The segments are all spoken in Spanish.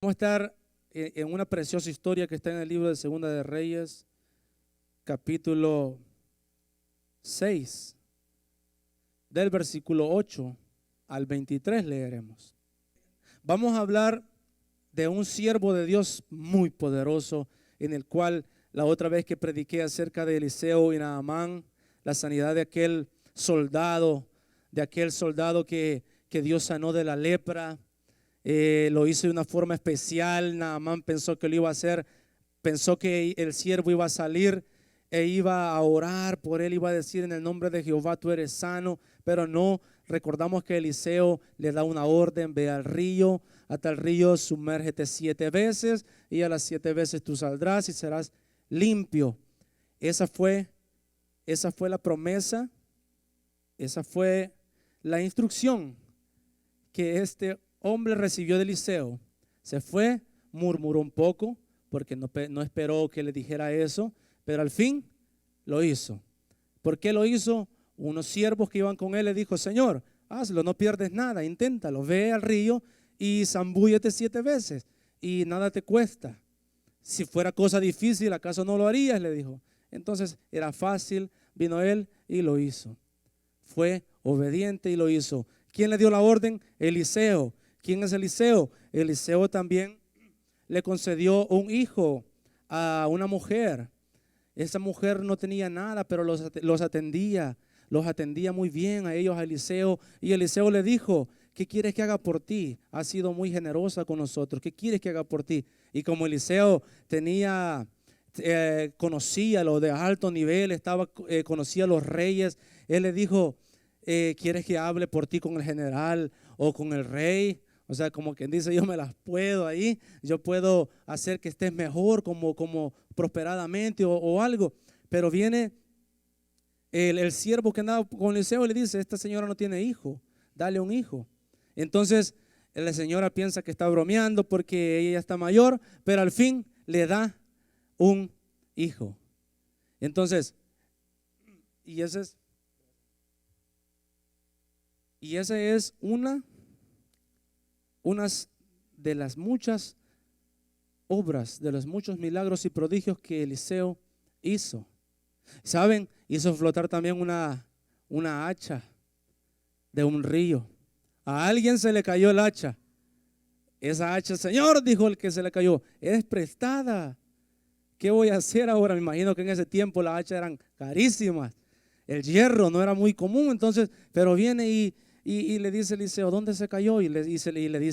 Vamos a estar en una preciosa historia que está en el libro de Segunda de Reyes, capítulo 6, del versículo 8 al 23 leeremos. Vamos a hablar de un siervo de Dios muy poderoso, en el cual la otra vez que prediqué acerca de Eliseo y Naamán, la sanidad de aquel soldado, que Dios sanó de la lepra. Lo hizo de una forma especial. Naamán pensó que lo iba a hacer, pensó que el siervo iba a salir e iba a orar por él, iba a decir: en el nombre de Jehová tú eres sano, pero no. Recordamos que Eliseo le da una orden: ve al río, hasta el río sumérgete 7 veces y a las 7 veces tú saldrás y serás limpio. Esa fue la promesa, esa fue la instrucción que este hombre recibió de Eliseo. Se fue, murmuró un poco porque no esperó que le dijera eso, pero al fin lo hizo. ¿Por qué lo hizo? Unos siervos que iban con él le dijo: Señor, hazlo, no pierdes nada, inténtalo, ve al río y zambúllete 7 veces y nada te cuesta. Si fuera cosa difícil, ¿acaso no lo harías?, le dijo. Entonces era fácil, vino él y lo hizo. Fue obediente y lo hizo. ¿Quién le dio la orden? Eliseo. ¿Quién es Eliseo? Eliseo también le concedió un hijo a una mujer. Esa mujer no tenía nada, pero los atendía muy bien a ellos, a Eliseo. Y Eliseo le dijo: ¿qué quieres que haga por ti? Has sido muy generosa con nosotros. ¿Qué quieres que haga por ti? Y como Eliseo conocía lo de alto nivel, conocía a los reyes, él le dijo: ¿quieres que hable por ti con el general o con el rey? O sea, como quien dice, yo me las puedo ahí, yo puedo hacer que estés mejor, como prosperadamente o algo. Pero viene el siervo que andaba con Eliseo y le dice: esta señora no tiene hijo, dale un hijo. Entonces la señora piensa que está bromeando porque ella ya está mayor, pero al fin le da un hijo. Entonces, y esa es unas de las muchas obras, de los muchos milagros y prodigios que Eliseo hizo. ¿Saben? Hizo flotar también una hacha de un río. A alguien se le cayó el hacha. Esa hacha, Señor, dijo el que se le cayó, es prestada. ¿Qué voy a hacer ahora? Me imagino que en ese tiempo las hachas eran carísimas. El hierro no era muy común, entonces, pero viene y le dice Eliseo: ¿dónde se cayó? Y le dice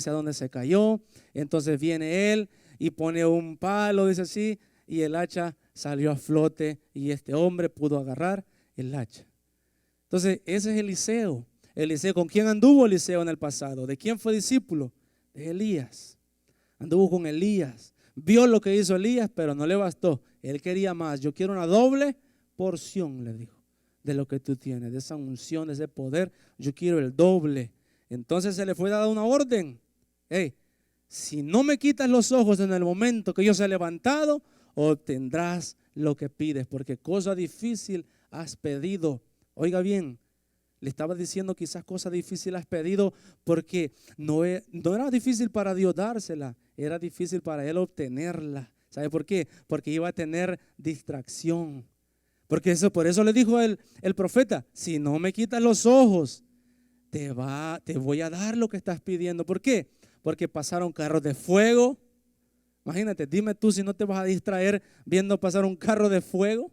a dónde se cayó. Entonces viene él y pone un palo, dice así, y el hacha salió a flote y este hombre pudo agarrar el hacha. Entonces ese es Eliseo. Eliseo, ¿con quién anduvo Eliseo en el pasado? ¿De quién fue discípulo? De Elías. Anduvo con Elías. Vio lo que hizo Elías, pero no le bastó. Él quería más. Yo quiero una doble porción, le dijo, de lo que tú tienes, de esa unción, de ese poder. Yo quiero el doble. Entonces se le fue dada una orden: hey, si no me quitas los ojos en el momento que yo sea levantado, obtendrás lo que pides, porque cosa difícil has pedido. Oiga bien, le estaba diciendo quizás cosa difícil has pedido porque no era difícil para Dios dársela, era difícil para él obtenerla. ¿Sabe por qué? Porque iba a tener distracción. Por eso le dijo el profeta: si no me quitas los ojos, te voy a dar lo que estás pidiendo. ¿Por qué? Porque pasaron carros de fuego. Imagínate, dime tú si no te vas a distraer viendo pasar un carro de fuego.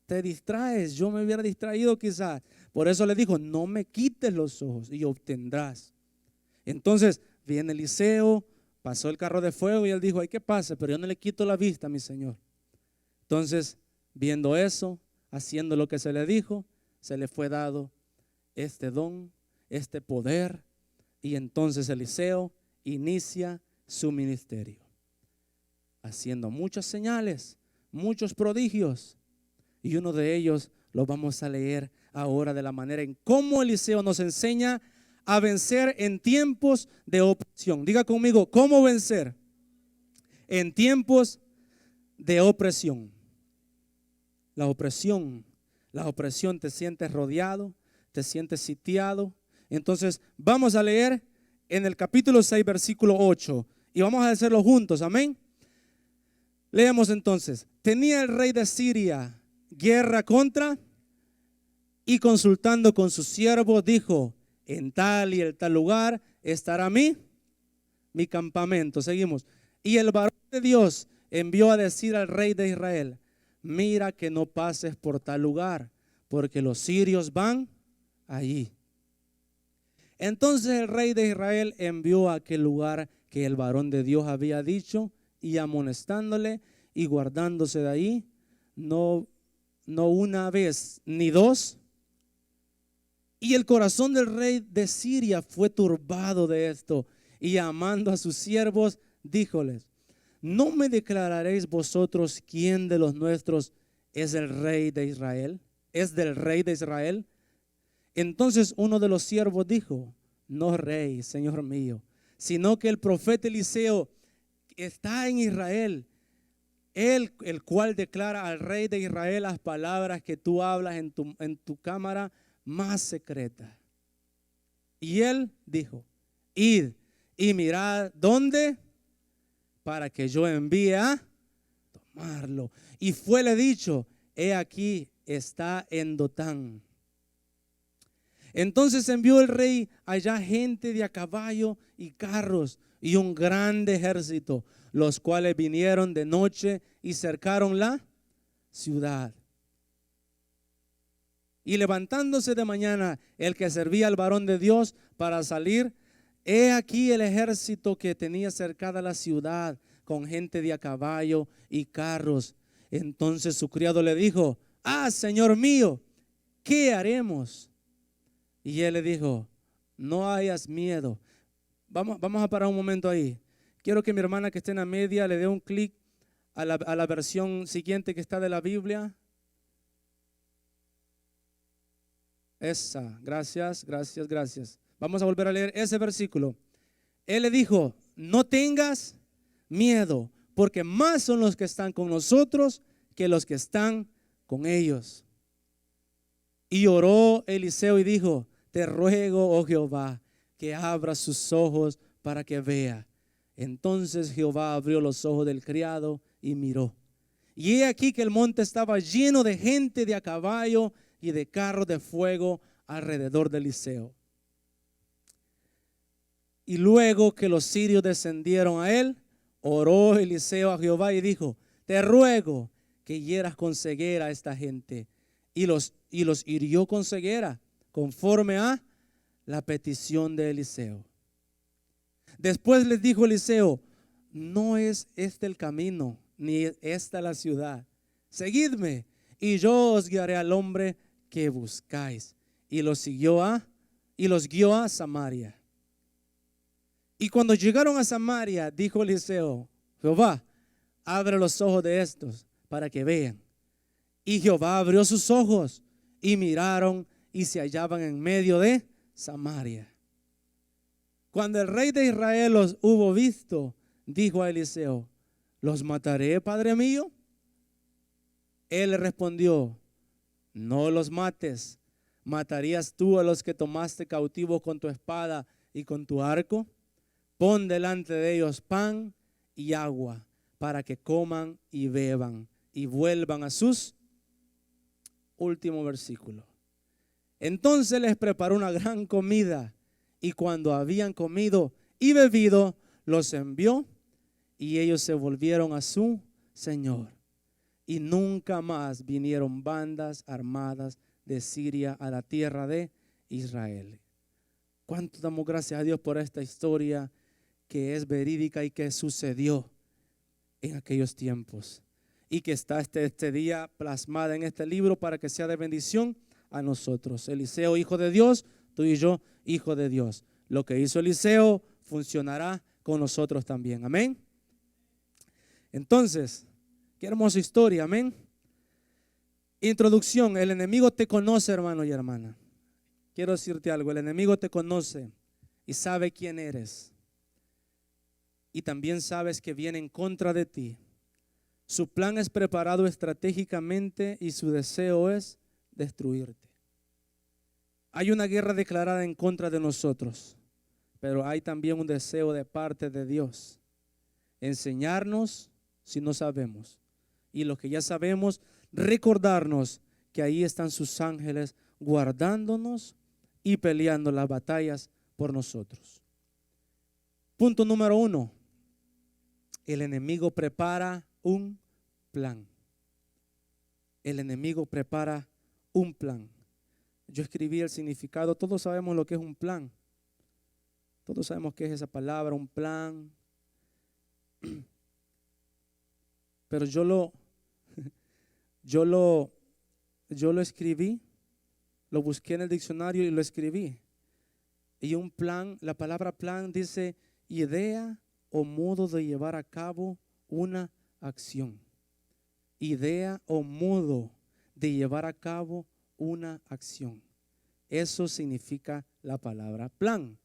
Te distraes. Yo me hubiera distraído quizás. Por eso le dijo: no me quites los ojos y obtendrás. Entonces viene Eliseo, pasó el carro de fuego y él dijo: ay, ¿qué pasa? Pero yo no le quito la vista a mi Señor. Entonces, viendo eso, haciendo lo que se le dijo, se le fue dado este don, este poder. Y entonces Eliseo inicia su ministerio, haciendo muchas señales, muchos prodigios. Y uno de ellos lo vamos a leer ahora, de la manera en cómo Eliseo nos enseña a vencer en tiempos de opresión. Diga conmigo: ¿cómo vencer en tiempos de opresión? La opresión, te sientes rodeado, te sientes sitiado. Entonces vamos a leer en el capítulo 6, versículo 8. Y vamos a hacerlo juntos, amén. Leemos entonces. Tenía el rey de Siria guerra contra, y consultando con sus siervos dijo: en tal y el tal lugar estará mi campamento. Seguimos. Y el varón de Dios envió a decir al rey de Israel: mira que no pases por tal lugar, porque los sirios van allí. Entonces el rey de Israel envió a aquel lugar que el varón de Dios había dicho, y amonestándole y guardándose de ahí, no una vez ni dos. Y el corazón del rey de Siria fue turbado de esto, y llamando a sus siervos, díjoles: ¿no me declararéis vosotros quién de los nuestros es el rey de Israel? ¿Es del rey de Israel? Entonces uno de los siervos dijo: no rey, señor mío, sino que el profeta Eliseo está en Israel, él el cual declara al rey de Israel las palabras que tú hablas en tu cámara más secreta. Y él dijo: id y mirad dónde, para que yo envíe a tomarlo. Y fuele dicho: he aquí, está en Dotán. Entonces envió el rey allá gente de a caballo y carros y un grande ejército, los cuales vinieron de noche y cercaron la ciudad. Y levantándose de mañana el que servía al varón de Dios para salir, he aquí el ejército que tenía cercada la ciudad con gente de a caballo y carros. Entonces su criado le dijo: señor mío, ¿qué haremos? Y él le dijo: no hayas miedo. Vamos a parar un momento ahí. Quiero que mi hermana que esté en la media le dé un clic a la versión siguiente que está de la Biblia. Esa, gracias. Vamos a volver a leer ese versículo. Él le dijo: no tengas miedo, porque más son los que están con nosotros que los que están con ellos. Y oró Eliseo y dijo: te ruego, oh Jehová, que abra sus ojos para que vea. Entonces Jehová abrió los ojos del criado y miró. Y he aquí que el monte estaba lleno de gente de a caballo y de carros de fuego alrededor de Eliseo. Y luego que los sirios descendieron a él, oró Eliseo a Jehová y dijo: te ruego que hieras con ceguera a esta gente. Y los hirió con ceguera, conforme a la petición de Eliseo. Después les dijo Eliseo: no es este el camino, ni esta la ciudad. Seguidme, y yo os guiaré al hombre que buscáis. Y los guió a Samaria. Y cuando llegaron a Samaria, dijo Eliseo: Jehová, abre los ojos de estos para que vean. Y Jehová abrió sus ojos y miraron, y se hallaban en medio de Samaria. Cuando el rey de Israel los hubo visto, dijo a Eliseo: ¿los mataré, padre mío? Él le respondió: no los mates. ¿Matarías tú a los que tomaste cautivos con tu espada y con tu arco? Pon delante de ellos pan y agua, para que coman y beban y vuelvan a sus. Último versículo. Entonces les preparó una gran comida, y cuando habían comido y bebido, los envió, y ellos se volvieron a su señor. Y nunca más vinieron bandas armadas de Siria a la tierra de Israel. ¿Cuánto damos gracias a Dios por esta historia que es verídica y que sucedió en aquellos tiempos, y que está este día plasmada en este libro para que sea de bendición a nosotros? Eliseo, hijo de Dios; tú y yo, hijo de Dios. Lo que hizo Eliseo funcionará con nosotros también. Amén. Entonces, qué hermosa historia. Amén. Introducción. El enemigo te conoce, hermano y hermana. Quiero decirte algo: el enemigo te conoce y sabe quién eres, y también sabes que viene en contra de ti. Su plan es preparado estratégicamente y su deseo es destruirte. Hay una guerra declarada en contra de nosotros, pero hay también un deseo de parte de Dios enseñarnos si no sabemos. Y los que ya sabemos, recordarnos que ahí están sus ángeles guardándonos y peleando las batallas por nosotros. Punto número 1. El enemigo prepara un plan. El enemigo prepara un plan. Yo escribí el significado. Todos sabemos lo que es un plan. Todos sabemos qué es esa palabra, un plan. Pero yo lo escribí, lo busqué en el diccionario y lo escribí. Y un plan, la palabra plan dice idea o modo de llevar a cabo una acción. Idea o modo de llevar a cabo una acción. Eso significa la palabra plan.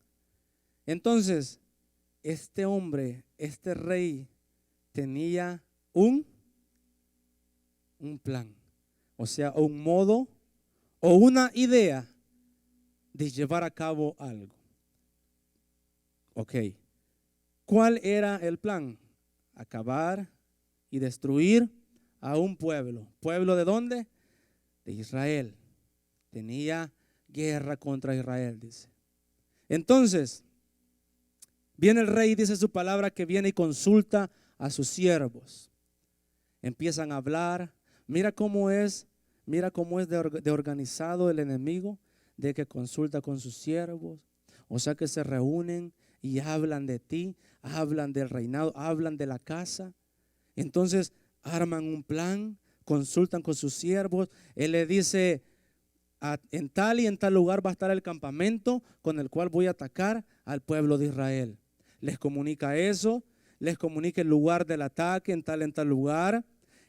Entonces, este hombre, este rey, tenía un plan. O sea, un modo o una idea de llevar a cabo algo. Ok. ¿Cuál era el plan? Acabar y destruir a un pueblo. ¿Pueblo de dónde? De Israel. Tenía guerra contra Israel, dice. Entonces, viene el rey, dice su palabra, que viene y consulta a sus siervos. Empiezan a hablar. Mira cómo es de organizado el enemigo, de que consulta con sus siervos. O sea que se reúnen y hablan de ti, hablan del reinado, hablan de la casa. Entonces arman un plan, consultan con sus siervos. Él le dice, en tal y en tal lugar va a estar el campamento con el cual voy a atacar al pueblo de Israel. Les comunica eso, les comunica el lugar del ataque en tal lugar.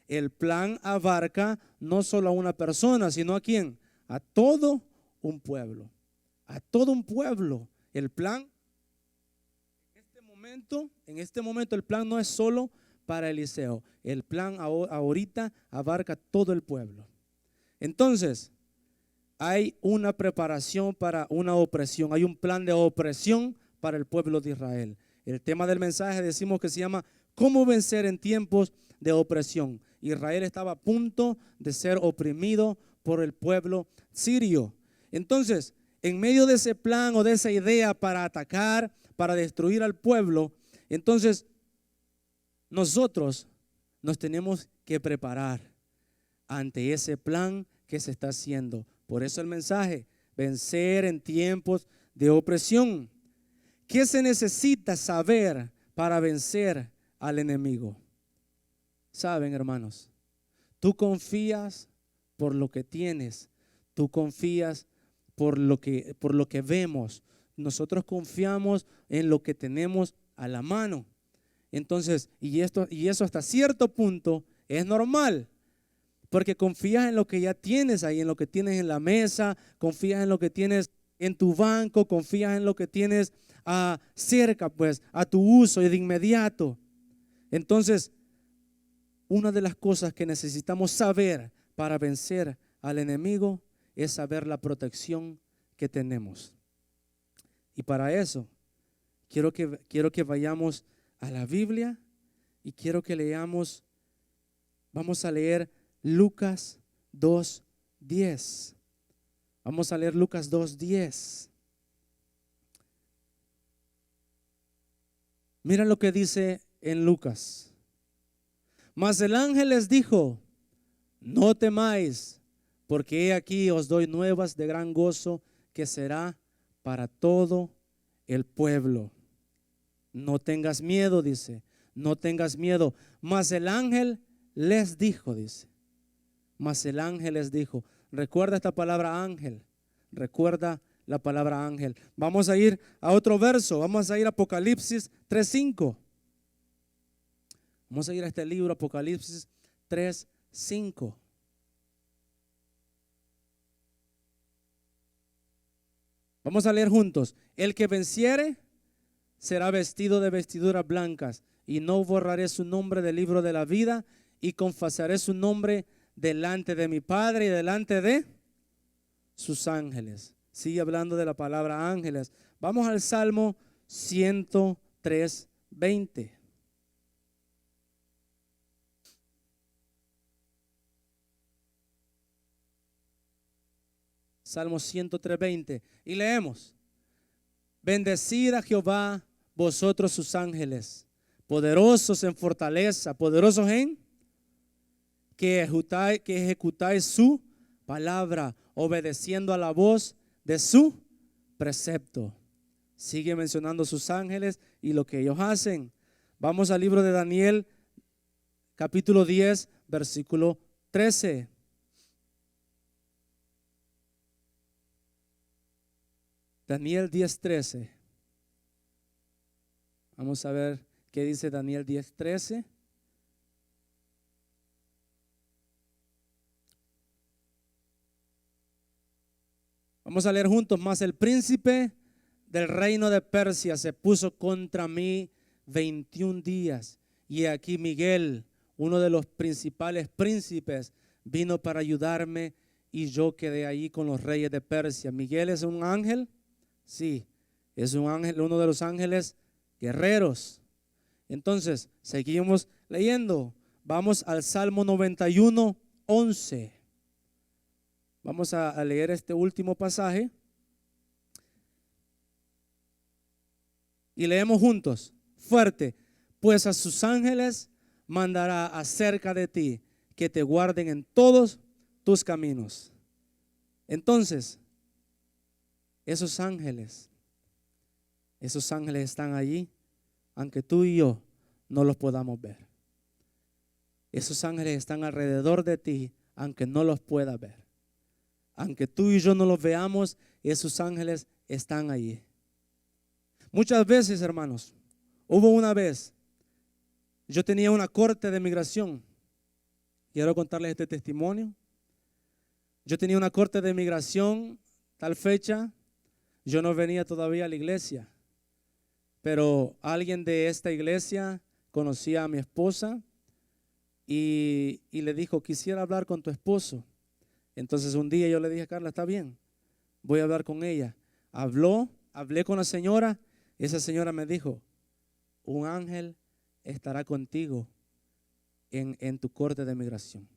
El plan abarca no solo a una persona, sino a quién, a todo un pueblo. A todo un pueblo. El plan, en este momento el plan no es solo para Eliseo. El plan ahorita abarca todo el pueblo. Entonces, hay una preparación para una opresión. Hay un plan de opresión para el pueblo de Israel. El tema del mensaje decimos que se llama ¿cómo vencer en tiempos de opresión? Israel estaba a punto de ser oprimido por el pueblo sirio. Entonces, en medio de ese plan o de esa idea para atacar, para destruir al pueblo, entonces nosotros nos tenemos que preparar ante ese plan que se está haciendo. Por eso el mensaje, vencer en tiempos de opresión. ¿Qué se necesita saber para vencer al enemigo? Saben, hermanos, tú confías por lo que tienes, tú confías por lo que vemos. Nosotros confiamos en lo que tenemos a la mano. Entonces, y eso hasta cierto punto es normal, porque confías en lo que ya tienes ahí, en lo que tienes en la mesa, confías en lo que tienes en tu banco, confías en lo que tienes cerca, pues, a tu uso y de inmediato. Entonces, una de las cosas que necesitamos saber para vencer al enemigo es saber la protección que tenemos. Y para eso, quiero que vayamos a la Biblia y quiero que leamos, vamos a leer Lucas 2:10. Vamos a leer Lucas 2:10. Mira lo que dice en Lucas. Mas el ángel les dijo, no temáis, porque he aquí os doy nuevas de gran gozo que será para todo el pueblo. No tengas miedo, dice, no tengas miedo. Mas el ángel les dijo, dice. Mas el ángel les dijo. Recuerda esta palabra ángel. Recuerda la palabra ángel. Vamos a ir a otro verso. Vamos a ir a Apocalipsis 3:5. Vamos a ir a este libro, Apocalipsis 3:5. Vamos a leer juntos. El que venciere será vestido de vestiduras blancas, y no borraré su nombre del libro de la vida, y confesaré su nombre delante de mi Padre y delante de sus ángeles. Sigue hablando de la palabra ángeles. Vamos al Salmo 103:20. Salmo 103:20. Y leemos: bendecid a Jehová vosotros sus ángeles, poderosos en fortaleza, poderosos en que ejecutáis su palabra, obedeciendo a la voz de su precepto. Sigue mencionando sus ángeles y lo que ellos hacen. Vamos al libro de Daniel, capítulo 10, versículo 13. Daniel 10:13. Vamos a ver qué dice Daniel 10:13. Vamos a leer juntos. Mas el príncipe del reino de Persia se puso contra mí 21 días. Y aquí Miguel, uno de los principales príncipes, vino para ayudarme y yo quedé ahí con los reyes de Persia. Miguel es un ángel. Sí, es un ángel, uno de los ángeles guerreros. Entonces, seguimos leyendo. Vamos al Salmo 91:11. Vamos a leer este último pasaje. Y leemos juntos, fuerte. Pues a sus ángeles mandará acerca de ti, que te guarden en todos tus caminos. Entonces, esos ángeles están allí, aunque tú y yo no los podamos ver. Esos ángeles están alrededor de ti, aunque no los puedas ver. Aunque tú y yo no los veamos, esos ángeles están allí. Muchas veces, hermanos, hubo una vez, yo tenía una corte de migración. Quiero contarles este testimonio. Yo tenía una corte de migración, tal fecha. Yo no venía todavía a la iglesia, pero alguien de esta iglesia conocía a mi esposa y le dijo: quisiera hablar con tu esposo. Entonces un día yo le dije: Carla, está bien, voy a hablar con ella. Hablé con la señora. Esa señora me dijo: un ángel estará contigo en tu corte de migración.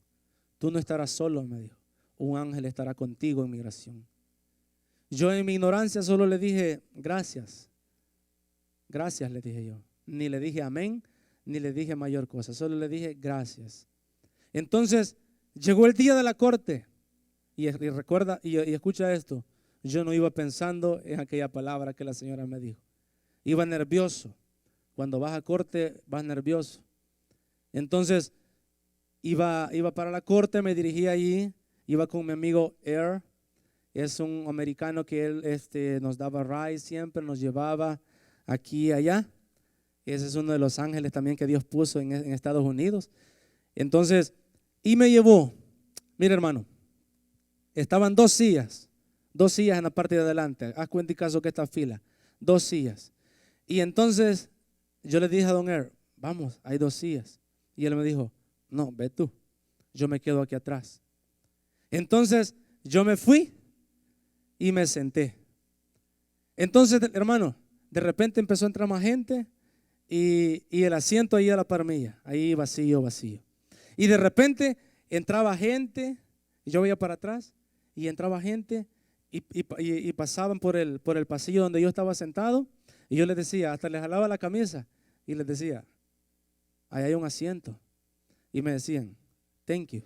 Tú no estarás solo, me dijo. Un ángel estará contigo en migración. Yo en mi ignorancia solo le dije: gracias. Gracias, le dije yo. Ni le dije amén, ni le dije mayor cosa. Solo le dije gracias. Entonces llegó el día de la corte. Y recuerda, y escucha esto. Yo no iba pensando en aquella palabra que la señora me dijo. Iba nervioso. Cuando vas a corte, vas nervioso. Entonces iba para la corte, me dirigí allí. Iba con mi amigo Air. Es un americano que él nos daba ride siempre, nos llevaba aquí y allá. Ese es uno de los ángeles también que Dios puso en Estados Unidos. Entonces, y me llevó. Mira, hermano, estaban dos sillas en la parte de adelante. Haz cuenta y caso que esta fila, 2 sillas. Y entonces yo le dije a don Air: vamos, hay 2 sillas. Y él me dijo: no, ve tú, yo me quedo aquí atrás. Entonces yo me fui y me senté. Entonces, hermano, de repente empezó a entrar más gente y el asiento ahí a la par mía, ahí vacío. Y de repente entraba gente y yo veía para atrás y entraba gente y pasaban por el pasillo donde yo estaba sentado y yo les decía, hasta les jalaba la camisa y les decía: ahí hay un asiento. Y me decían: thank you.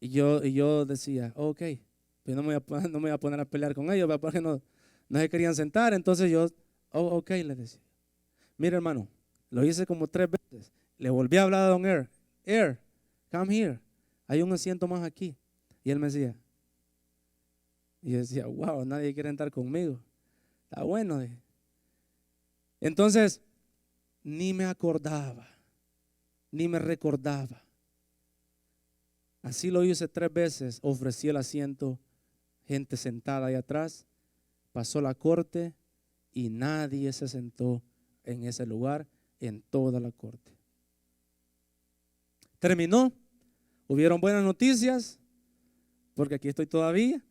Y yo decía: ok. Pues no me voy a poner a pelear con ellos, porque no se querían sentar. Entonces yo: ok, les decía. Mira, hermano, lo hice como 3 veces. Le volví a hablar a don Air: Air, come here, hay un asiento más aquí. Y él me decía, y yo decía: wow, nadie quiere entrar conmigo. Está bueno. Entonces, ni me acordaba, ni me recordaba. Así lo hice 3 veces. Ofrecí el asiento, gente sentada ahí atrás. Pasó la corte y nadie se sentó en ese lugar en toda la corte. Terminó. Hubieron buenas noticias, porque aquí estoy todavía.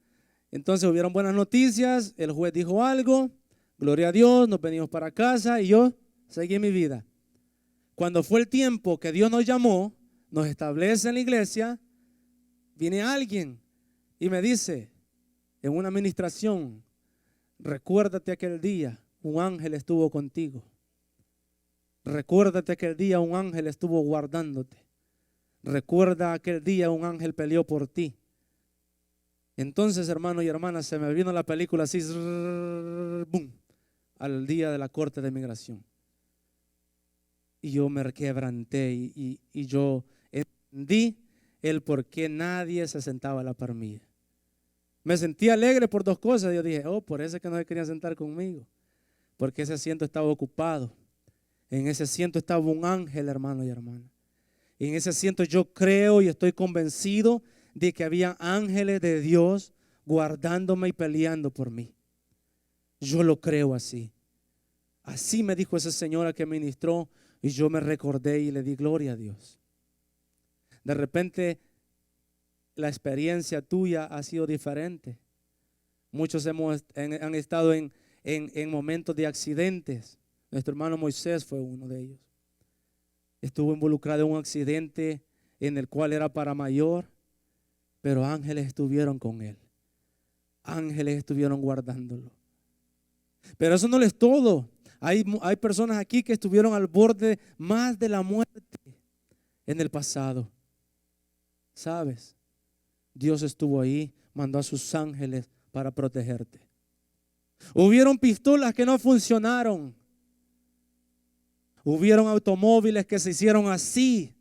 Entonces hubieron buenas noticias. El juez dijo algo. Gloria a Dios, nos venimos para casa y yo seguí mi vida. Cuando fue el tiempo que Dios nos llamó, nos establece en la iglesia, viene alguien y me dice: en una administración, recuérdate aquel día, un ángel estuvo contigo. Recuérdate aquel día, un ángel estuvo guardándote. Recuerda aquel día, un ángel peleó por ti. Entonces, hermano y hermana, se me vino la película así, boom, al día de la corte de migración. Y yo me quebranté y yo entendí el por qué nadie se sentaba a la par mía. Me sentí alegre por dos cosas. Yo dije, oh, por eso es que no se querían sentar conmigo, porque ese asiento estaba ocupado. En ese asiento estaba un ángel, hermano y hermana. En ese asiento yo creo y estoy convencido de que había ángeles de Dios guardándome y peleando por mí. Yo lo creo así. Así me dijo esa señora que ministró y yo me recordé y le di gloria a Dios. De repente la experiencia tuya ha sido diferente. Muchos han estado en momentos de accidentes. Nuestro hermano Moisés fue uno de ellos. Estuvo involucrado en un accidente en el cual era para mayor, pero ángeles estuvieron con él. Ángeles estuvieron guardándolo. Pero eso no es todo. Hay personas aquí que estuvieron al borde más de la muerte en el pasado. ¿Sabes? Dios estuvo ahí, mandó a sus ángeles para protegerte. Hubieron pistolas que no funcionaron. Hubieron automóviles que se hicieron así,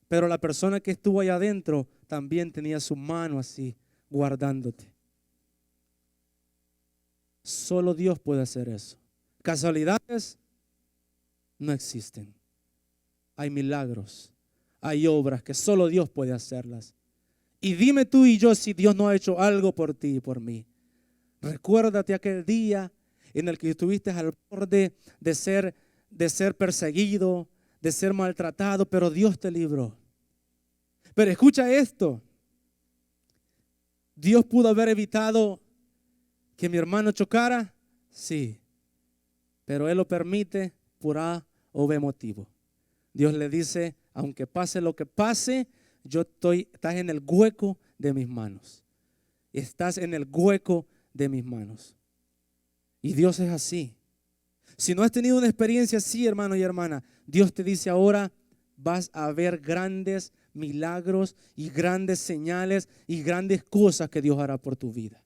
pero la persona que estuvo allá adentro también tenía su mano así, guardándote. Solo Dios puede hacer eso. Casualidades no existen. Hay milagros, hay obras que solo Dios puede hacerlas. Y dime tú y yo si Dios no ha hecho algo por ti y por mí. Recuérdate aquel día en el que estuviste al borde de ser perseguido, de ser maltratado, pero Dios te libró. Pero escucha esto. Dios pudo haber evitado que mi hermano chocara, sí, pero Él lo permite por A o B motivo. Dios le dice, aunque pase lo que pase, estás en el hueco de mis manos. Estás en el hueco de mis manos. Y Dios es así. Si no has tenido una experiencia así, hermano y hermana, Dios te dice ahora, vas a ver grandes milagros y grandes señales y grandes cosas que Dios hará por tu vida.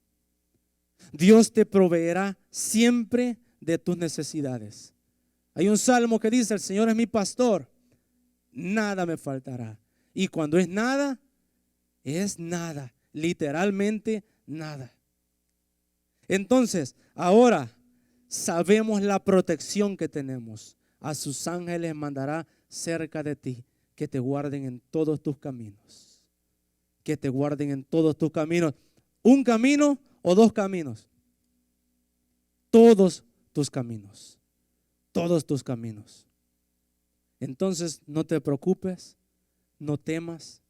Dios te proveerá siempre de tus necesidades. Hay un salmo que dice, el Señor es mi pastor, nada me faltará. Y cuando es nada, literalmente nada. Entonces, ahora sabemos la protección que tenemos. A sus ángeles mandará cerca de ti, que te guarden en todos tus caminos. Que te guarden en todos tus caminos. ¿Un camino o dos caminos? Todos tus caminos. Todos tus caminos. Entonces no te preocupes, no temas.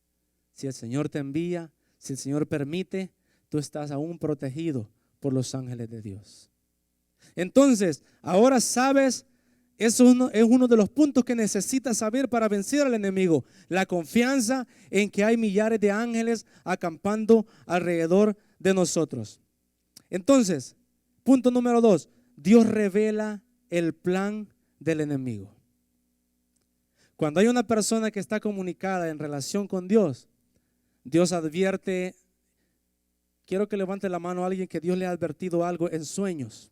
Si el Señor te envía, si el Señor permite, tú estás aún protegido por los ángeles de Dios. Entonces, ahora sabes, eso es uno de los puntos que necesitas saber para vencer al enemigo. La confianza en que hay millares de ángeles acampando alrededor de nosotros. Entonces, punto número 2, Dios revela el plan del enemigo. Cuando hay una persona que está comunicada en relación con Dios, Dios advierte. Quiero que levante la mano a alguien que Dios le ha advertido algo en sueños.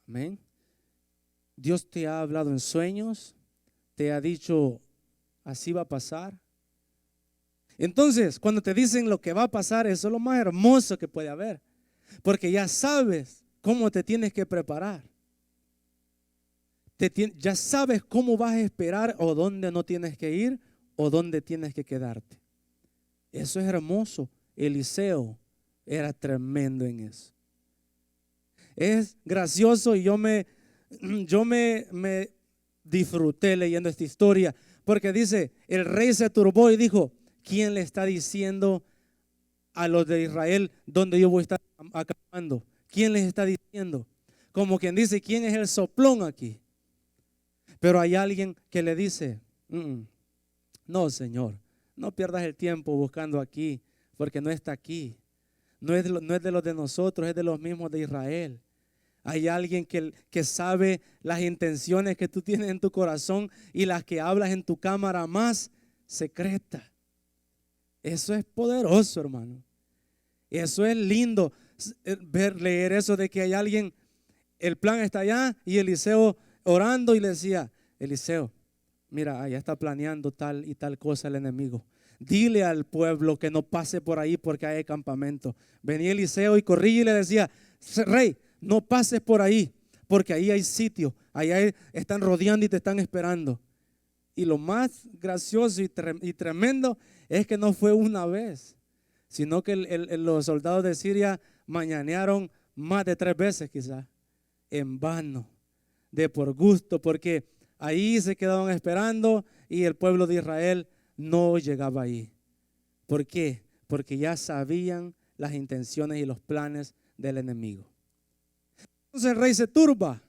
Amén. Dios te ha hablado en sueños, te ha dicho, así va a pasar. Entonces, cuando te dicen lo que va a pasar, eso es lo más hermoso que puede haber, porque ya sabes cómo te tienes que preparar. Ya sabes cómo vas a esperar o dónde no tienes que ir o dónde tienes que quedarte. Eso es hermoso. Eliseo era tremendo en eso. Es gracioso y yo me disfruté leyendo esta historia, porque dice, el rey se turbó y dijo, ¿quién le está diciendo a los de Israel dónde yo voy a estar acampando? ¿Quién les está diciendo? Como quien dice, ¿quién es el soplón aquí? Pero hay alguien que le dice, no, Señor, no pierdas el tiempo buscando aquí porque no está aquí. No es de los de nosotros, es de los mismos de Israel. Hay alguien que sabe las intenciones que tú tienes en tu corazón y las que hablas en tu cámara más secreta. Eso es poderoso, hermano. Eso es lindo leer eso de que hay alguien, el plan está allá y Eliseo orando y le decía, Eliseo, mira, allá está planeando tal y tal cosa el enemigo. Dile al pueblo que no pase por ahí porque hay campamento. Venía Eliseo y corría y le decía, rey, no pases por ahí porque ahí hay sitio, están rodeando y te están esperando. Y lo más gracioso y tremendo es que no fue una vez, sino que los soldados de Siria mañanearon más de 3 veces quizás, en vano, de por gusto, porque ahí se quedaban esperando y el pueblo de Israel no llegaba ahí. ¿Por qué? Porque ya sabían las intenciones y los planes del enemigo. Entonces el rey se turba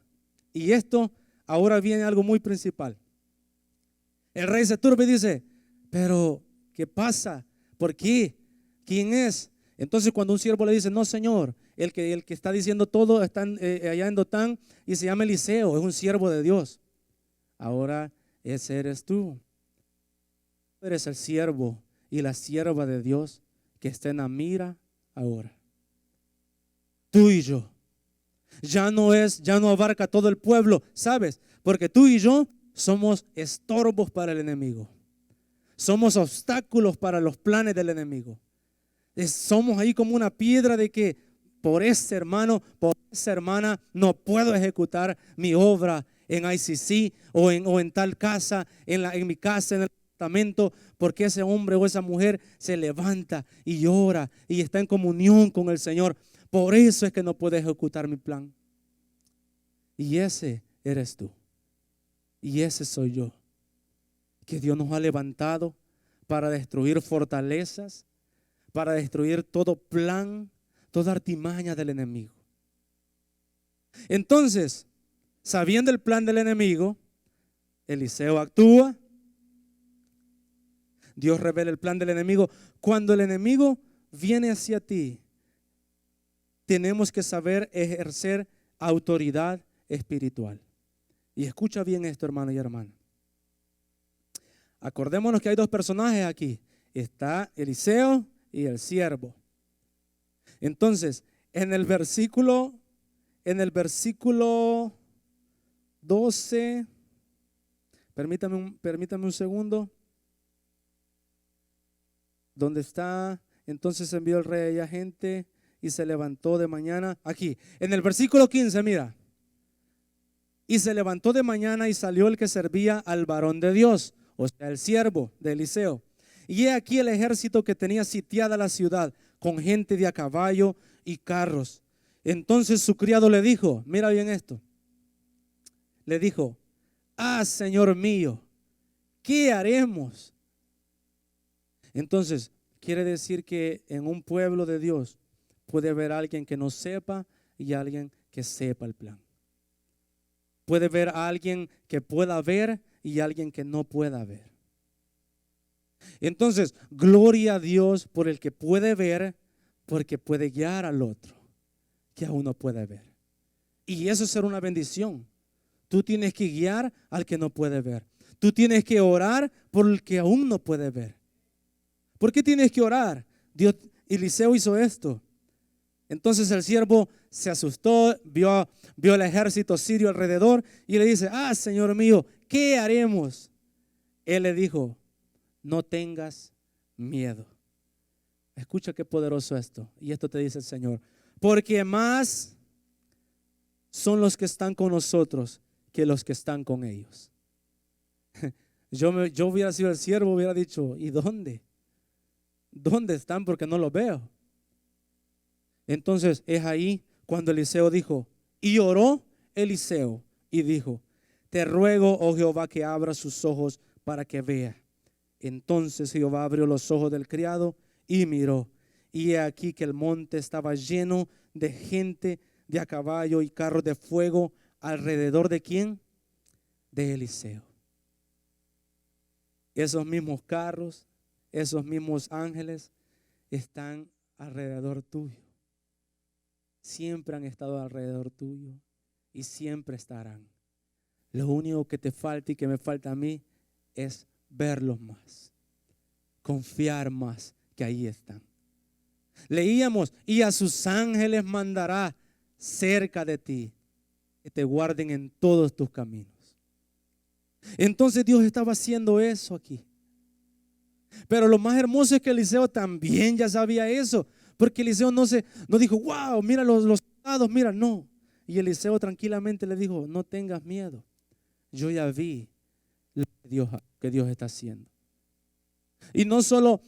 y esto ahora viene algo muy principal. El rey se turba y dice, pero ¿qué pasa? ¿Por qué? ¿Quién es? Entonces cuando un siervo le dice, no señor, el que está diciendo todo está allá en Dotán y se llama Eliseo, es un siervo de Dios. Ahora ese eres tú. Eres el siervo y la sierva de Dios que está en la mira ahora. Tú y yo. Ya no abarca todo el pueblo, ¿sabes? Porque tú y yo somos estorbos para el enemigo. Somos obstáculos para los planes del enemigo. Somos ahí como una piedra de que por ese hermano, por esa hermana, no puedo ejecutar mi obra en ICC o en tal casa, en mi casa, en el apartamento, porque ese hombre o esa mujer se levanta y ora y está en comunión con el Señor. Por eso es que no puedo ejecutar mi plan. Y ese eres tú. Y ese soy yo. Que Dios nos ha levantado para destruir fortalezas, para destruir todo plan, toda artimaña del enemigo. Entonces, sabiendo el plan del enemigo, Eliseo actúa. Dios revela el plan del enemigo. Cuando el enemigo viene hacia ti, tenemos que saber ejercer autoridad espiritual. Y escucha bien esto, hermano y hermana. Acordémonos que hay 2 personajes aquí. Está Eliseo y el siervo. Entonces, en el versículo 12, permítame un segundo. ¿Dónde está? Entonces envió el rey a gente y se levantó de mañana. Aquí, en el versículo 15, mira. Y se levantó de mañana y salió el que servía al varón de Dios, o sea, el siervo de Eliseo. Y he aquí el ejército que tenía sitiada la ciudad con gente de a caballo y carros. Entonces su criado le dijo, mira bien esto, le dijo, Señor mío, ¿qué haremos? Entonces, quiere decir que en un pueblo de Dios puede haber alguien que no sepa y alguien que sepa el plan. Puede haber alguien que pueda ver y alguien que no pueda ver. Entonces, gloria a Dios por el que puede ver, porque puede guiar al otro que aún no puede ver. Y eso será una bendición. Tú tienes que guiar al que no puede ver. Tú tienes que orar por el que aún no puede ver. ¿Por qué tienes que orar? Eliseo hizo esto. Entonces el siervo se asustó, vio el ejército sirio alrededor y le dice, Señor mío, ¿qué haremos? Él le dijo, no tengas miedo. Escucha qué poderoso esto. Y esto te dice el Señor. Porque más son los que están con nosotros que los que están con ellos. Yo hubiera sido el siervo, hubiera dicho, ¿y dónde? ¿Dónde están? Porque no los veo. Entonces es ahí cuando Eliseo dijo, y oró Eliseo y dijo, te ruego, oh Jehová, que abra sus ojos para que vea. Entonces Jehová abrió los ojos del criado y miró. Y he aquí que el monte estaba lleno de gente de a caballo y carros de fuego alrededor de ¿quién? De Eliseo. Esos mismos carros, esos mismos ángeles, están alrededor tuyo. Siempre han estado alrededor tuyo y siempre estarán. Lo único que te falta y que me falta a mí es verlos más, confiar más que ahí están. Leíamos, y a sus ángeles mandará cerca de ti, que te guarden en todos tus caminos. Entonces Dios estaba haciendo eso aquí. Pero lo más hermoso es que Eliseo también ya sabía eso, porque Eliseo no dijo, wow, mira los soldados, mira, no. Y Eliseo tranquilamente le dijo, no tengas miedo, yo ya vi lo que Dios está haciendo. Y no solo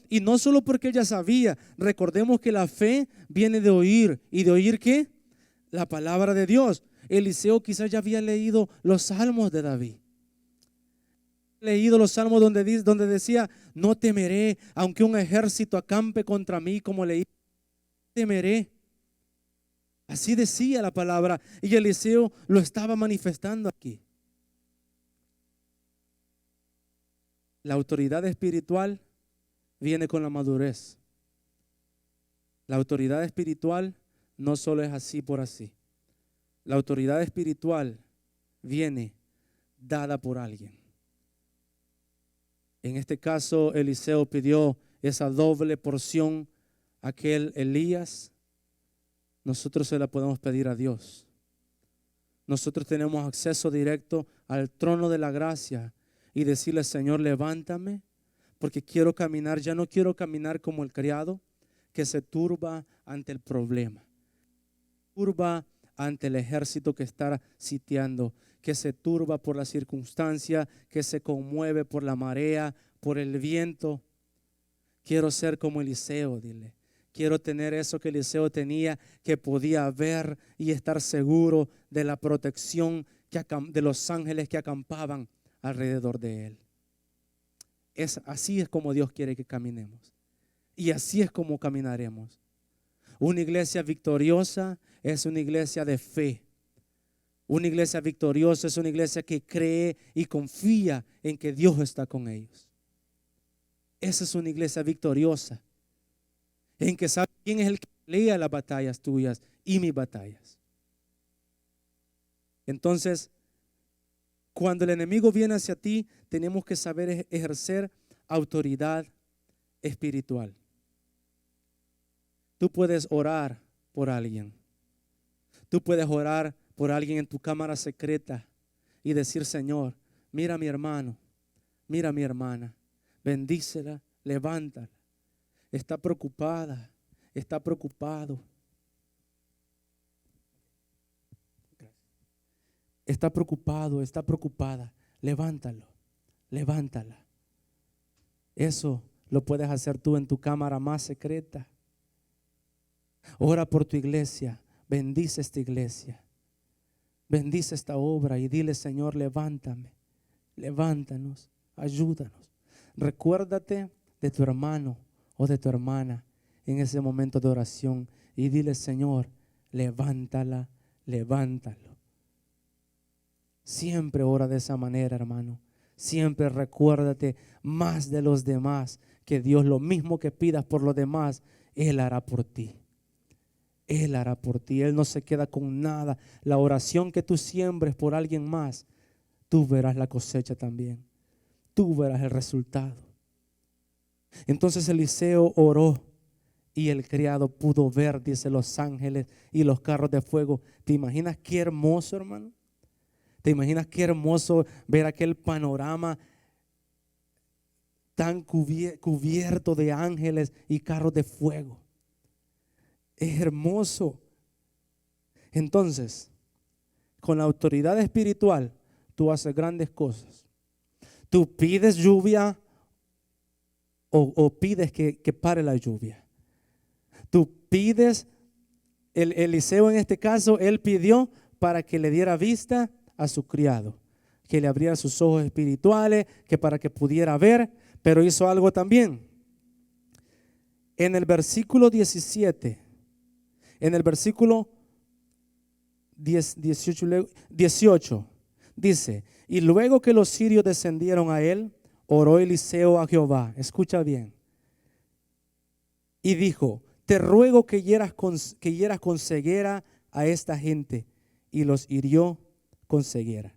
porque él ya sabía. Recordemos que la fe viene de oír. ¿Y de oír qué? La palabra de Dios. Eliseo quizás ya había leído los salmos de David. Leído los salmos donde decía, no temeré, aunque un ejército acampe contra mí, como leí, temeré. Así decía la palabra. Y Eliseo lo estaba manifestando aquí. La autoridad espiritual viene con la madurez. La autoridad espiritual no solo es así por así. La autoridad espiritual viene dada por alguien. En este caso, Eliseo pidió esa doble porción a aquel Elías. Nosotros se la podemos pedir a Dios. Nosotros tenemos acceso directo al trono de la gracia y decirle, Señor, levántame, porque quiero caminar. Ya no quiero caminar como el criado que se turba ante el problema, turba ante el ejército que está sitiando, que se turba por la circunstancia, que se conmueve por la marea, por el viento. Quiero ser como Eliseo, dile. Quiero tener eso que Eliseo tenía, que podía ver y estar seguro de la protección de los ángeles que acampaban alrededor de él. Así es como Dios quiere que caminemos. Y así es como caminaremos. Una iglesia victoriosa es una iglesia de fe. Una iglesia victoriosa es una iglesia que cree y confía en que Dios está con ellos. Esa es una iglesia victoriosa, en que sabe quién es el que pelea las batallas tuyas y mis batallas. Entonces, cuando el enemigo viene hacia ti, tenemos que saber ejercer autoridad espiritual. Tú puedes orar por alguien. Tú puedes orar por alguien en tu cámara secreta y decir, Señor, mira a mi hermano, mira a mi hermana, bendícela, levántala. Está preocupada, está preocupado. Está preocupado, está preocupada. Levántalo, levántala. Eso lo puedes hacer tú en tu cámara más secreta. Ora por tu iglesia, bendice esta iglesia, bendice esta obra y dile, Señor, levántame, levántanos, ayúdanos. Recuérdate de tu hermano o de tu hermana en ese momento de oración y dile, Señor, levántala, levántalo. Siempre ora de esa manera, hermano. Siempre recuérdate más de los demás, que Dios, lo mismo que pidas por los demás, Él hará por ti. Él hará por ti. Él no se queda con nada. La oración que tú siembres por alguien más, tú verás la cosecha también. Tú verás el resultado. Entonces Eliseo oró y el criado pudo ver, dice, los ángeles y los carros de fuego. ¿Te imaginas qué hermoso, hermano? ¿Te imaginas qué hermoso ver aquel panorama tan cubierto de ángeles y carros de fuego? Es hermoso. Entonces, con la autoridad espiritual, tú haces grandes cosas. Tú pides lluvia o pides que pare la lluvia. Tú pides, Eliseo en este caso, él pidió para que le diera vista a su criado, que le abriera sus ojos espirituales, que para que pudiera ver, pero hizo algo también. En el versículo 17, en el versículo 18, dice, y luego que los sirios descendieron a él, oró Eliseo a Jehová. Escucha bien. y dijo: te ruego que hieras con ceguera a esta gente. Y los hirió con ceguera.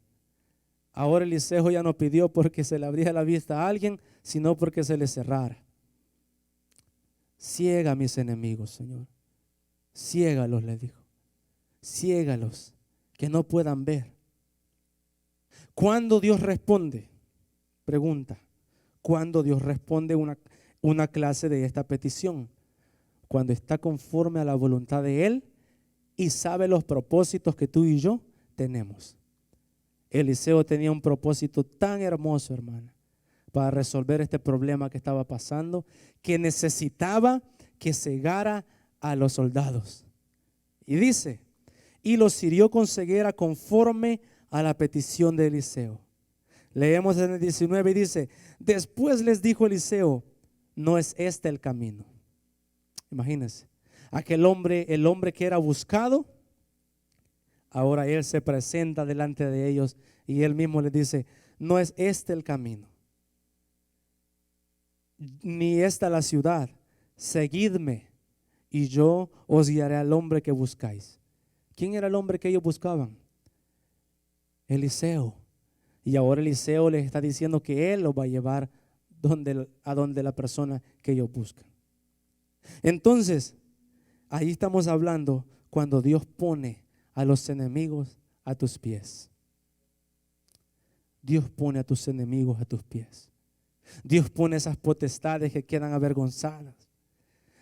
Ahora Eliseo ya no pidió porque se le abría la vista a alguien, sino porque se le cerrara. Ciega a mis enemigos, Señor. Ciégalos, le dijo. Ciégalos, que no puedan ver. ¿Cuándo Dios responde? Pregunta. ¿Cuándo Dios responde una clase de esta petición? Cuando está conforme a la voluntad de Él y sabe los propósitos que tú y yo tenemos. Eliseo tenía un propósito tan hermoso, hermana, para resolver este problema que estaba pasando, que necesitaba que cegara a los soldados. Y dice: y los hirió con ceguera conforme a la petición de Eliseo. Leemos en el 19 y dice: después les dijo Eliseo: no es este el camino. Imagínense, el hombre que era buscado, ahora él se presenta delante de ellos y él mismo les dice: no es este el camino, ni esta la ciudad. Seguidme y yo os guiaré al hombre que buscáis. ¿Quién era el hombre que ellos buscaban? Eliseo. Y ahora Eliseo les está diciendo que él los va a llevar a donde la persona que ellos buscan. Entonces, ahí estamos hablando cuando Dios pone a los enemigos a tus pies. Dios pone a tus enemigos a tus pies. Dios pone esas potestades que quedan avergonzadas.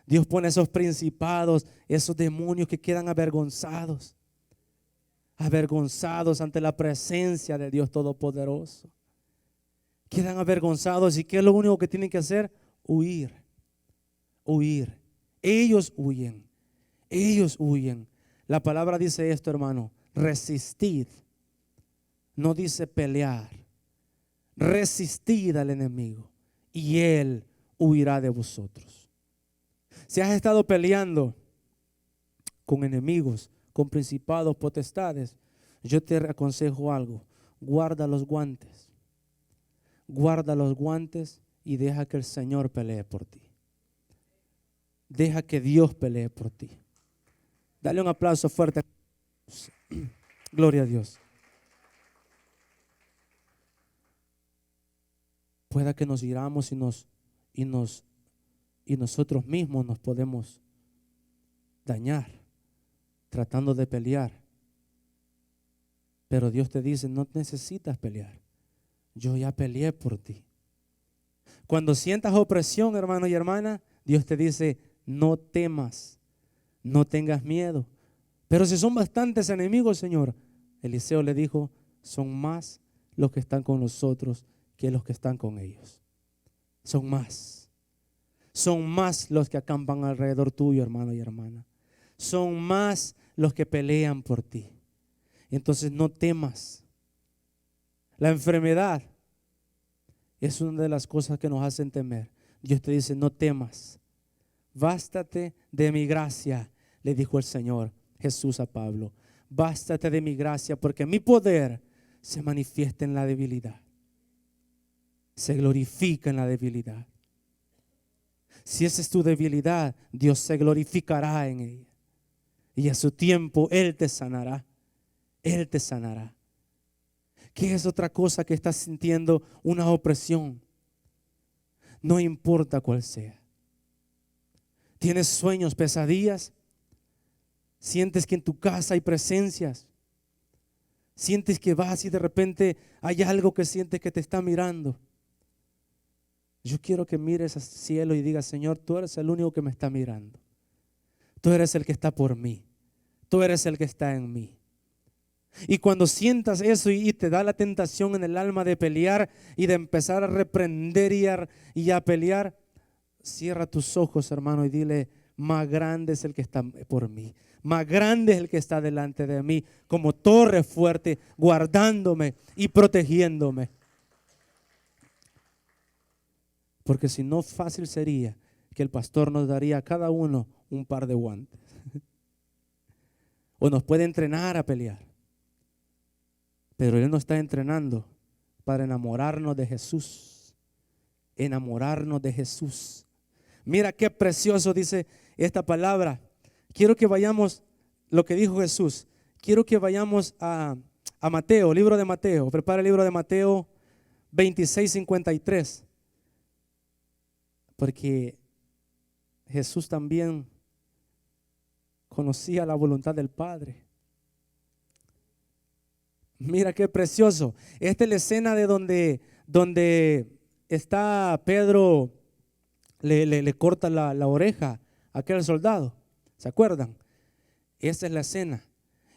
Dios pone esos principados, esos demonios que quedan avergonzados. Avergonzados ante la presencia de Dios Todopoderoso. Quedan avergonzados. ¿Y qué es lo único que tienen que hacer? Huir. Huir. Ellos huyen. Ellos huyen. La palabra dice esto, hermano: resistid. No dice pelear. Resistid al enemigo y él huirá de vosotros. Si has estado peleando con enemigos, con principados, potestades, yo te aconsejo algo: guarda los guantes. Guarda los guantes y deja que el Señor pelee por ti. Deja que Dios pelee por ti. Dale un aplauso fuerte. Gloria a Dios. Pueda que nos iramos y nosotros mismos nos podemos dañar tratando de pelear. Pero Dios te dice: no necesitas pelear. Yo ya peleé por ti. Cuando sientas opresión, hermano y hermana, Dios te dice: no temas, no tengas miedo. Pero si son bastantes enemigos, Señor, Eliseo le dijo: son más los que están con nosotros que los que están con ellos. Son más. Son más los que acampan alrededor tuyo, hermano y hermana. Son más los que pelean por ti. Entonces no temas. La enfermedad es una de las cosas que nos hacen temer. Dios te dice: no temas. Bástate de mi gracia, le dijo el Señor Jesús a Pablo. Bástate de mi gracia, porque mi poder se manifiesta en la debilidad. Se glorifica en la debilidad. Si esa es tu debilidad, Dios se glorificará en ella. Y a su tiempo Él te sanará. Él te sanará. ¿Qué es otra cosa que estás sintiendo? Una opresión. No importa cuál sea. ¿Tienes sueños, pesadillas? ¿Sientes que en tu casa hay presencias? ¿Sientes que vas y de repente hay algo que sientes que te está mirando? Yo quiero que mires al cielo y digas: Señor, tú eres el único que me está mirando. Tú eres el que está por mí. Tú eres el que está en mí. Y cuando sientas eso y te da la tentación en el alma de pelear y de empezar a reprender y a pelear, cierra tus ojos, hermano, y dile: más grande es el que está por mí. Más grande es el que está delante de mí, como torre fuerte, guardándome y protegiéndome. Porque si no, fácil sería que el pastor nos daría a cada uno un par de guantes. O nos puede entrenar a pelear. Pero Él nos está entrenando para enamorarnos de Jesús. Enamorarnos de Jesús. Mira qué precioso dice esta palabra. Quiero que vayamos, lo que dijo Jesús. Quiero que vayamos a Mateo, libro de Mateo. Prepara el libro de Mateo 26:53. Porque Jesús también conocía la voluntad del Padre. Mira qué precioso. Esta es la escena de donde está Pedro, le corta la oreja a aquel soldado. ¿Se acuerdan? Esa es la escena.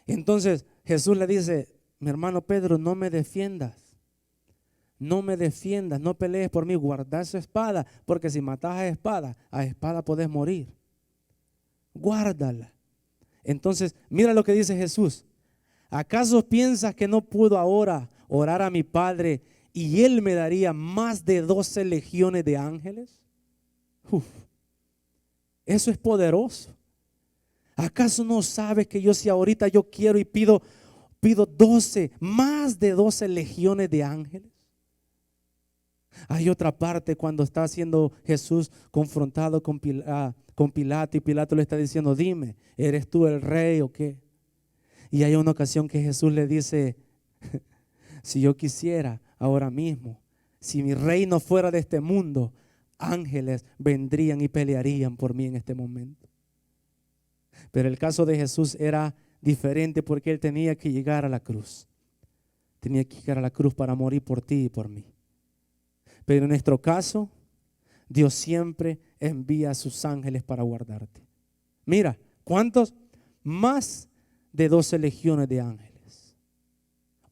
Entonces Jesús le dice: mi hermano Pedro, no me defiendas. No me defiendas, no pelees por mí, guarda esa espada, porque si matas a espada podés morir. Guárdala. Entonces, mira lo que dice Jesús. ¿Acaso piensas que no puedo ahora orar a mi Padre y Él me daría más de 12 legiones de ángeles? Eso es poderoso. ¿Acaso no sabes que si ahorita yo quiero y pido 12, más de 12 legiones de ángeles? Hay otra parte cuando está siendo Jesús confrontado con Pilato, y Pilato le está diciendo: dime, ¿eres tú el rey o qué? Y hay una ocasión que Jesús le dice: si yo quisiera ahora mismo, si mi reino fuera de este mundo, ángeles vendrían y pelearían por mí en este momento. Pero el caso de Jesús era diferente, porque Él tenía que llegar a la cruz. Tenía que llegar a la cruz para morir por ti y por mí. Pero en nuestro caso, Dios siempre envía a sus ángeles para guardarte. Mira, ¿cuántos? Más de 12 legiones de ángeles.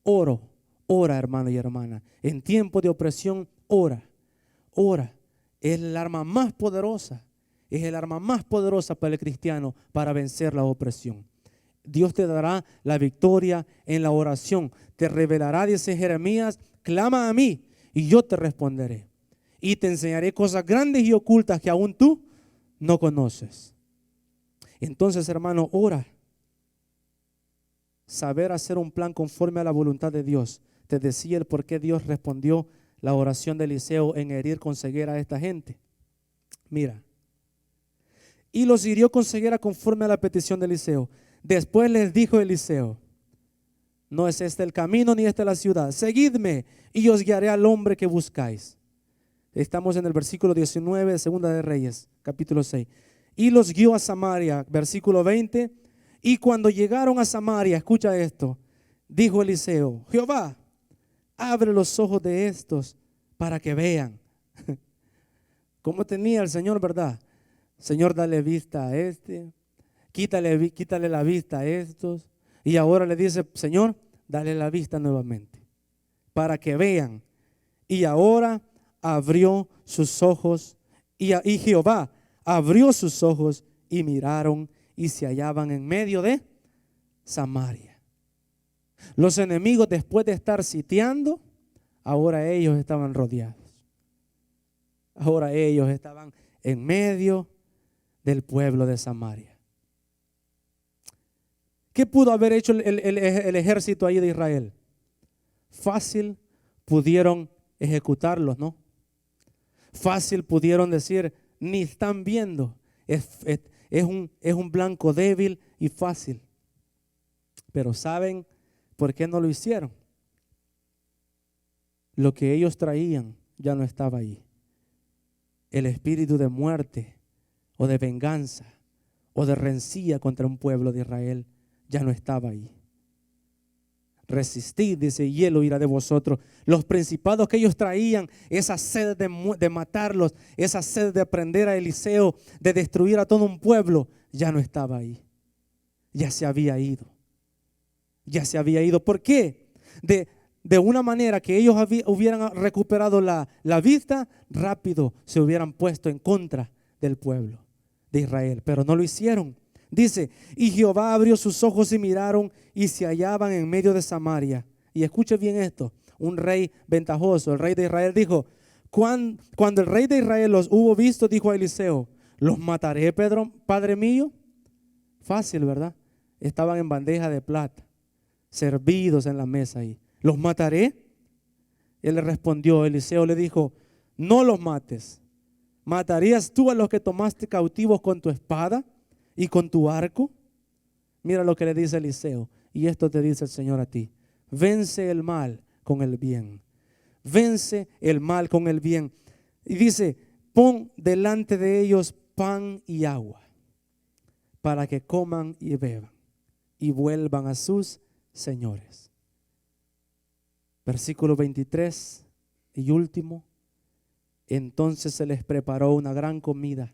Ora, hermano y hermana. En tiempo de opresión, ora. Es el arma más poderosa. Es el arma más poderosa para el cristiano para vencer la opresión. Dios te dará la victoria en la oración. Te revelará, dice Jeremías: clama a mí y yo te responderé. Y te enseñaré cosas grandes y ocultas que aún tú no conoces. Entonces, hermano, ora. Saber hacer un plan conforme a la voluntad de Dios. Te decía el por qué Dios respondió la oración de Eliseo en herir con ceguera a esta gente. Mira. Y los hirió con ceguera conforme a la petición de Eliseo. Después les dijo Eliseo: no es este el camino ni esta la ciudad. Seguidme y os guiaré al hombre que buscáis. Estamos en el versículo 19 de Segunda de Reyes, capítulo 6. Y los guió a Samaria, versículo 20. Y cuando llegaron a Samaria, escucha esto, dijo Eliseo: Jehová, abre los ojos de estos para que vean. ¿Cómo tenía el Señor, verdad? Señor, dale vista a este, quítale la vista a estos. Y ahora le dice: Señor, dale la vista nuevamente para que vean. Y ahora abrió sus ojos y Jehová abrió sus ojos y miraron y se hallaban en medio de Samaria. Los enemigos, después de estar sitiando, ahora ellos estaban rodeados. Ahora ellos estaban en medio del pueblo de Samaria. ¿Qué pudo haber hecho el ejército ahí de Israel? Fácil pudieron ejecutarlos, ¿no? Fácil pudieron decir: ni están viendo. Es un blanco débil y fácil. Pero ¿saben por qué no lo hicieron? Lo que ellos traían ya no estaba ahí. El espíritu de muerte o de venganza o de rencilla contra un pueblo de Israel ya no estaba ahí. Resistid, dice, y Él huirá de vosotros. Los principados que ellos traían, esa sed de matarlos, esa sed de prender a Eliseo, de destruir a todo un pueblo, ya no estaba ahí. Ya se había ido. Ya se había ido. ¿Por qué? De una manera que ellos hubieran recuperado la vista, rápido se hubieran puesto en contra del pueblo de Israel, pero no lo hicieron. Dice: y Jehová abrió sus ojos y miraron y se hallaban en medio de Samaria. Y escuche bien esto: un rey ventajoso, el rey de Israel, dijo: cuando el rey de Israel los hubo visto, dijo a Eliseo: ¿los mataré, Pedro, padre mío? Fácil, ¿verdad? Estaban en bandeja de plata, servidos en la mesa ahí. ¿Los mataré? Él le respondió, Eliseo le dijo: no los mates, ¿Matarías tú a los que tomaste cautivos con tu espada y con tu arco? Mira lo que le dice Eliseo. Y esto te dice el Señor a ti. Vence el mal con el bien. Vence el mal con el bien. Y dice, pon delante de ellos pan y agua para que coman y beban y vuelvan a sus señores. Versículo 23 y último. Entonces se les preparó una gran comida,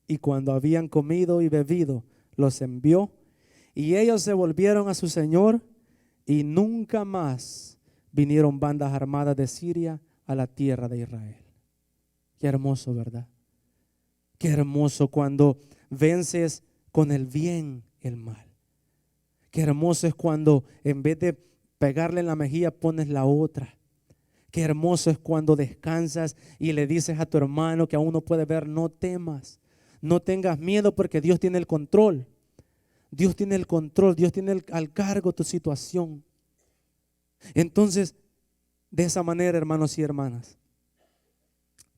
y cuando habían comido y bebido, los envió, y ellos se volvieron a su señor, y nunca más vinieron bandas armadas de Siria a la tierra de Israel. Qué hermoso, ¿verdad? Qué hermoso cuando vences con el bien el mal. Qué hermoso es cuando en vez de pegarle en la mejilla pones la otra. Qué hermoso es cuando descansas y le dices a tu hermano que aún no puede ver, no temas, no tengas miedo porque Dios tiene el control. Dios tiene el control, Dios tiene al cargo tu situación. Entonces, de esa manera, hermanos y hermanas,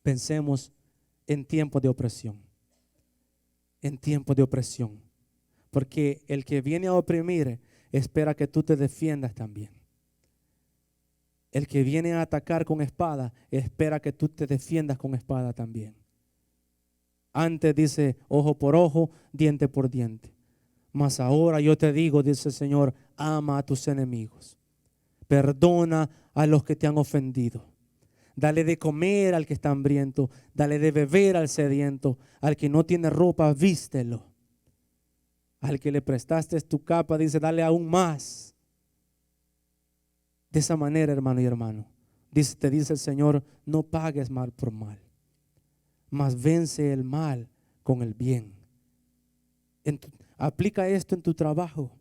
pensemos en tiempos de opresión. En tiempos de opresión. Porque el que viene a oprimir espera que tú te defiendas también. El que viene a atacar con espada espera que tú te defiendas con espada también. Antes dice ojo por ojo, diente por diente. Mas ahora yo te digo, dice el Señor, ama a tus enemigos. Perdona a los que te han ofendido. Dale de comer al que está hambriento. Dale de beber al sediento. Al que no tiene ropa, vístelo. Al que le prestaste tu capa, dice, dale aún más. De esa manera, hermano y hermano, te dice el Señor, no pagues mal por mal, mas vence el mal con el bien. Aplica esto en tu trabajo.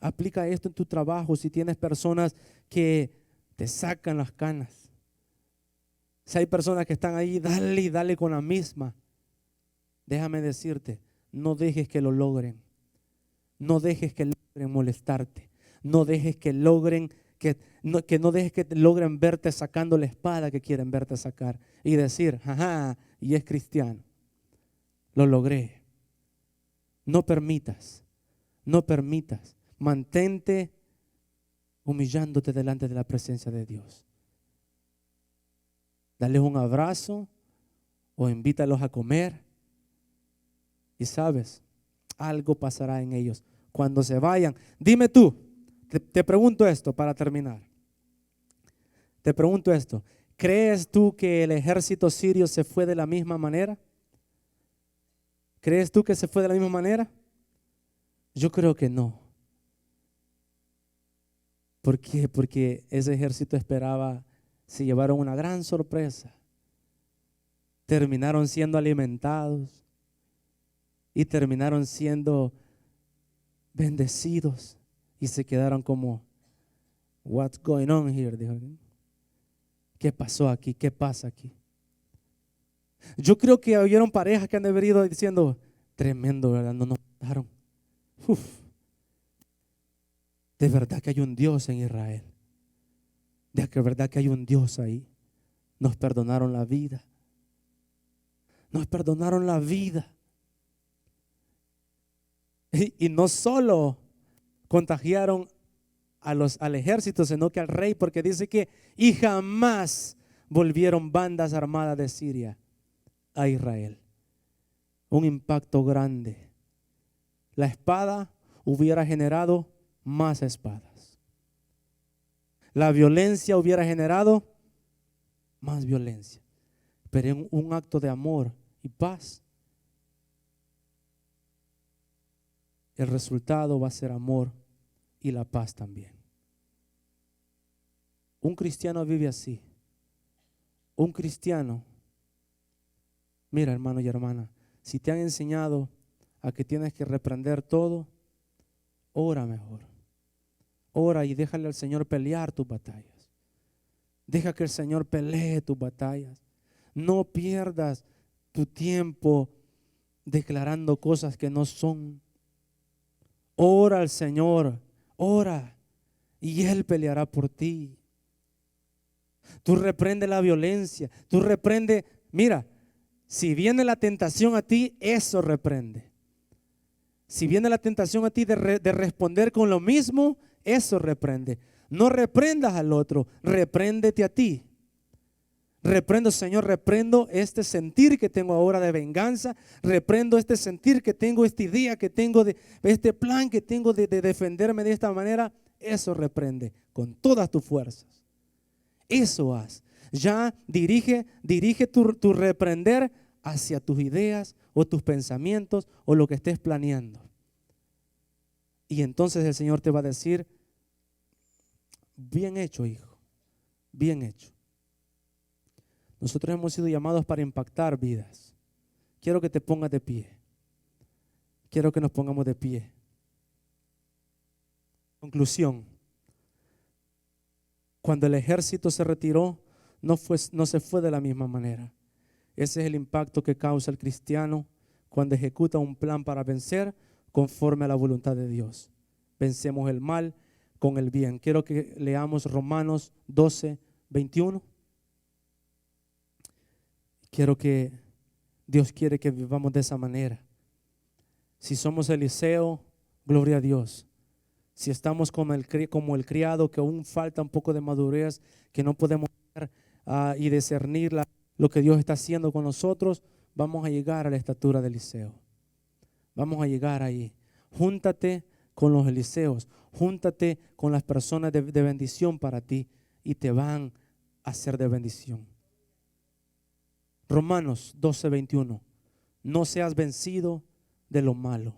Aplica esto en tu trabajo si tienes personas que te sacan las canas. Si hay personas que están ahí, dale y dale con la misma. Déjame decirte, no dejes que lo logren. No dejes que logren molestarte. No dejes que logren no dejes que logren verte sacando la espada que quieren verte sacar y decir, ajá, y es cristiano. Lo logré. No permitas. Mantente humillándote delante de la presencia de Dios. Dale un abrazo o invítalos a comer. Y sabes, algo pasará en ellos. Cuando se vayan, dime tú, te pregunto esto para terminar. Te pregunto esto. ¿Crees tú que el ejército sirio se fue de la misma manera? ¿Crees tú que se fue de la misma manera? Yo creo que no. ¿Por qué? Porque ese ejército esperaba, se llevaron una gran sorpresa. Terminaron siendo alimentados y terminaron siendo bendecidos y se quedaron como, what's going on here? ¿Qué pasó aquí? ¿Qué pasa aquí? Yo creo que hubieron parejas que han de haber ido diciendo, tremendo, ¿verdad? No nos mataron. De verdad que hay un Dios en Israel. De verdad que hay un Dios ahí. Nos perdonaron la vida. Nos perdonaron la vida. Y no solo contagiaron al ejército, sino que al rey, porque dice que y jamás volvieron bandas armadas de Siria a Israel. Un impacto grande. La espada hubiera generado más espadas. La violencia hubiera generado más violencia. Pero en un acto de amor y paz, el resultado va a ser amor y la paz también. Un cristiano vive así. Un cristiano, mira hermano y hermana, si te han enseñado a que tienes que reprender todo, ora mejor. Ora y déjale al Señor pelear tus batallas. Deja que el Señor pelee tus batallas. No pierdas tu tiempo declarando cosas que no son. Ora al Señor, ora, y Él peleará por ti. Tú reprende la violencia, tú reprende Mira, si viene la tentación a ti, eso reprende. Si viene la tentación a ti de responder con lo mismo, eso reprende. No reprendas al otro, repréndete a ti. Reprendo, Señor, reprendo este sentir que tengo ahora de venganza. Reprendo este sentir que tengo, esta idea que tengo, de este plan que tengo de defenderme de esta manera. Eso reprende con todas tus fuerzas. Eso haz. Ya dirige tu reprender hacia tus ideas o tus pensamientos o lo que estés planeando. Y entonces el Señor te va a decir: bien hecho, hijo, bien hecho. Nosotros hemos sido llamados para impactar vidas. Quiero que te pongas de pie. Quiero que nos pongamos de pie. Conclusión. Cuando el ejército se retiró, no se fue de la misma manera. Ese es el impacto que causa el cristiano cuando ejecuta un plan para vencer conforme a la voluntad de Dios. Vencemos el mal con el bien. Quiero que leamos Romanos 12, 21. Quiero que Dios quiere que vivamos de esa manera. Si somos Eliseo, gloria a Dios. Si estamos como el criado, que aún falta un poco de madurez, que no podemos ver y discernir lo que Dios está haciendo con nosotros, vamos a llegar a la estatura de Eliseo. Vamos a llegar ahí. Júntate con los Eliseos, júntate con las personas de bendición para ti y te van a ser de bendición. Romanos 12, 21. No seas vencido de lo malo,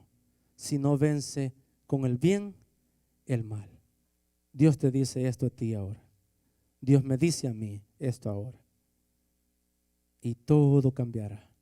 sino vence con el bien el mal. Dios te dice esto a ti ahora. Dios me dice a mí esto ahora. Y todo cambiará.